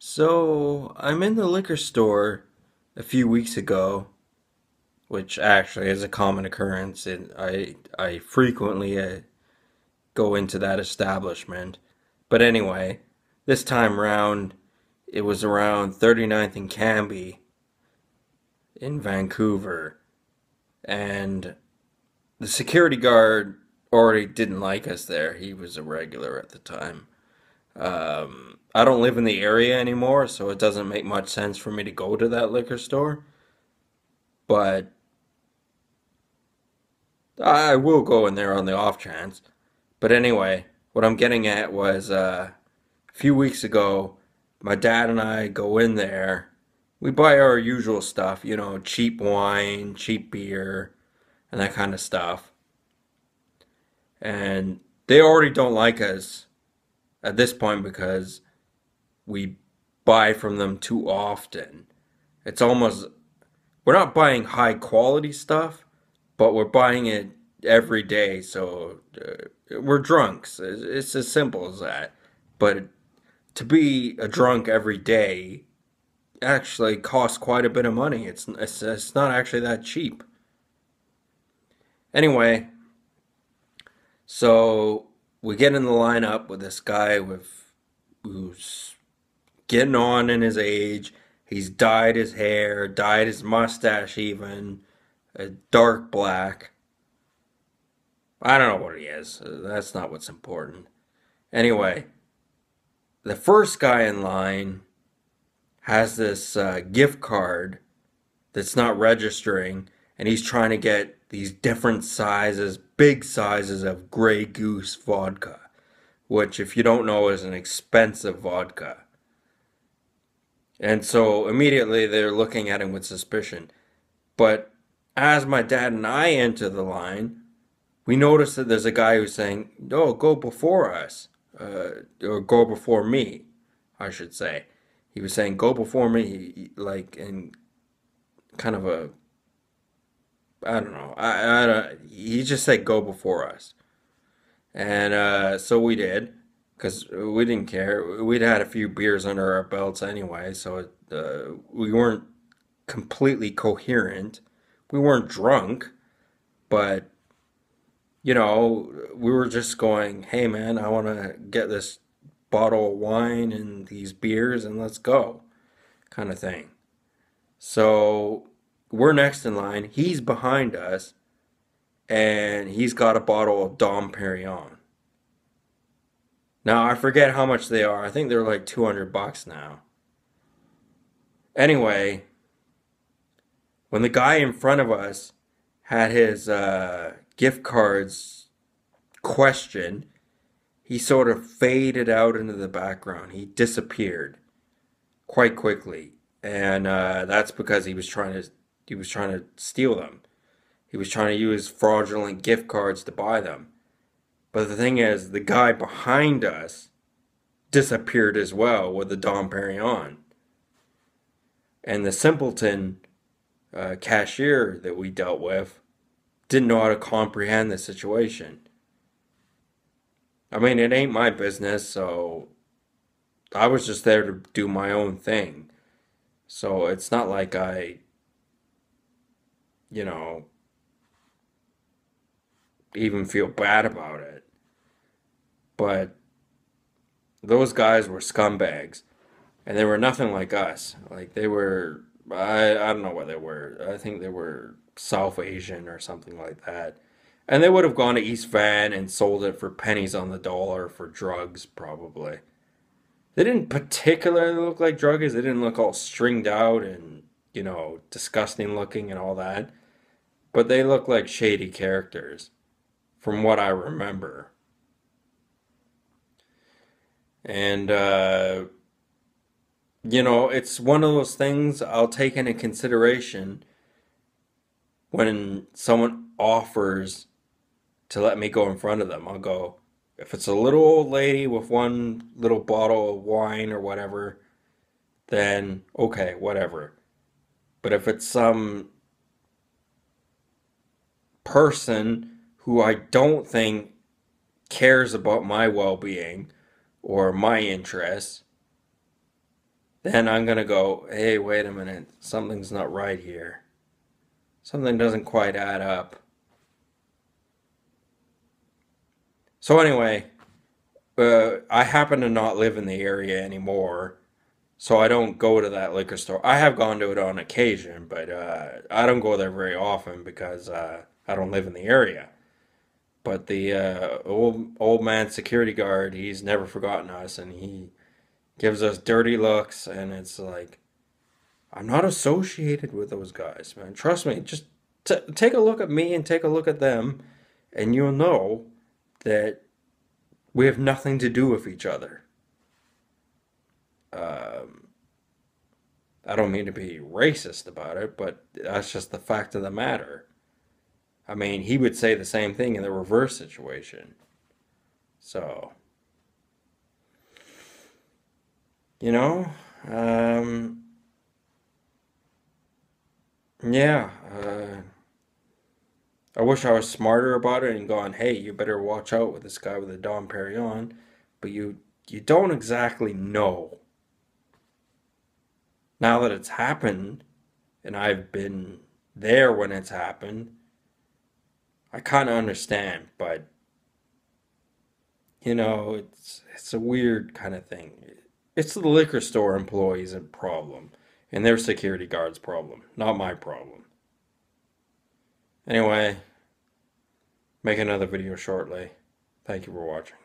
So, I'm in the liquor store a few weeks ago, which actually is a common occurrence, and I frequently go into that establishment. But anyway, this time round, it was around 39th and Cambie in Vancouver, and the security guard already didn't like us there. He was a regular at the time. I don't live in the area anymore, so it doesn't make much sense for me to go to that liquor store. But I will go in there on the off chance. But anyway, what I'm getting at was a few weeks ago, my dad and I go in there. We buy our usual stuff, cheap wine, cheap beer, and that kind of stuff. And they already don't like us at this point because we buy from them too often. It's almost, we're not buying high quality stuff, but we're buying it every day, so we're drunks. It's as simple as that. But to be a drunk every day actually costs quite a bit of money. It's not actually that cheap. Anyway, so we get in the lineup with this guy who's getting on in his age. He's dyed his hair, dyed his mustache even, a dark black. I don't know what he is. That's not what's important. Anyway, the first guy in line has this gift card that's not registering, and he's trying to get these different sizes, big sizes of Grey Goose vodka, which, if you don't know, is an expensive vodka. And so immediately they're looking at him with suspicion. But as my dad and I enter the line, we notice that there's a guy who's saying, "No, go before us," or "Go before me," I should say. He was saying, "Go before me," like in kind of a, I don't know. I don't. He just said, "Go before us," and so we did, because we didn't care. We'd had a few beers under our belts anyway, so we weren't completely coherent. We weren't drunk, but we were just going, "Hey man, I want to get this bottle of wine and these beers and let's go," kind of thing. So we're next in line. He's behind us and he's got a bottle of Dom Perignon. Now I forget how much they are. I think they're like $200 now. Anyway, when the guy in front of us had his gift cards questioned, he sort of faded out into the background. He disappeared quite quickly, and that's because he was trying to steal them. He was trying to use fraudulent gift cards to buy them. But the thing is, the guy behind us disappeared as well with the Dom Perignon, and the simpleton cashier that we dealt with didn't know how to comprehend the situation. I mean, it ain't my business, so I was just there to do my own thing. So it's not like I, you know, even feel bad about it. But those guys were scumbags, and they were nothing like us. Like they were, I don't know what they were. I think they were South Asian or something like that. And they would have gone to East Van and sold it for pennies on the dollar for drugs, probably. They didn't particularly look like druggies. They didn't look all stringed out and, disgusting looking and all that. But they looked like shady characters, from what I remember. And, it's one of those things I'll take into consideration when someone offers to let me go in front of them. I'll go, if it's a little old lady with one little bottle of wine or whatever, then okay, whatever. But if it's some person who I don't think cares about my well being or my interests, then I'm gonna go, hey, wait a minute, something's not right here. Something doesn't quite add up. So anyway, I happen to not live in the area anymore, so I don't go to that liquor store. I have gone to it on occasion, but I don't go there very often because I don't live in the area. But the old man security guard, he's never forgotten us, and he gives us dirty looks, and it's like I'm not associated with those guys, man. Trust me. Just take a look at me and take a look at them, and you'll know that we have nothing to do with each other. Um, I don't mean to be racist about it, but that's just the fact of the matter. I mean, he would say the same thing in the reverse situation. So, you know, um, yeah. I wish I was smarter about it and gone, hey, you better watch out with this guy with the Dom Perignon. But you don't exactly know. Now that it's happened, and I've been there when it's happened, I kind of understand, but it's a weird kind of thing. It's the liquor store employees' problem and their security guards' problem, not my problem. Anyway, make another video shortly. Thank you for watching.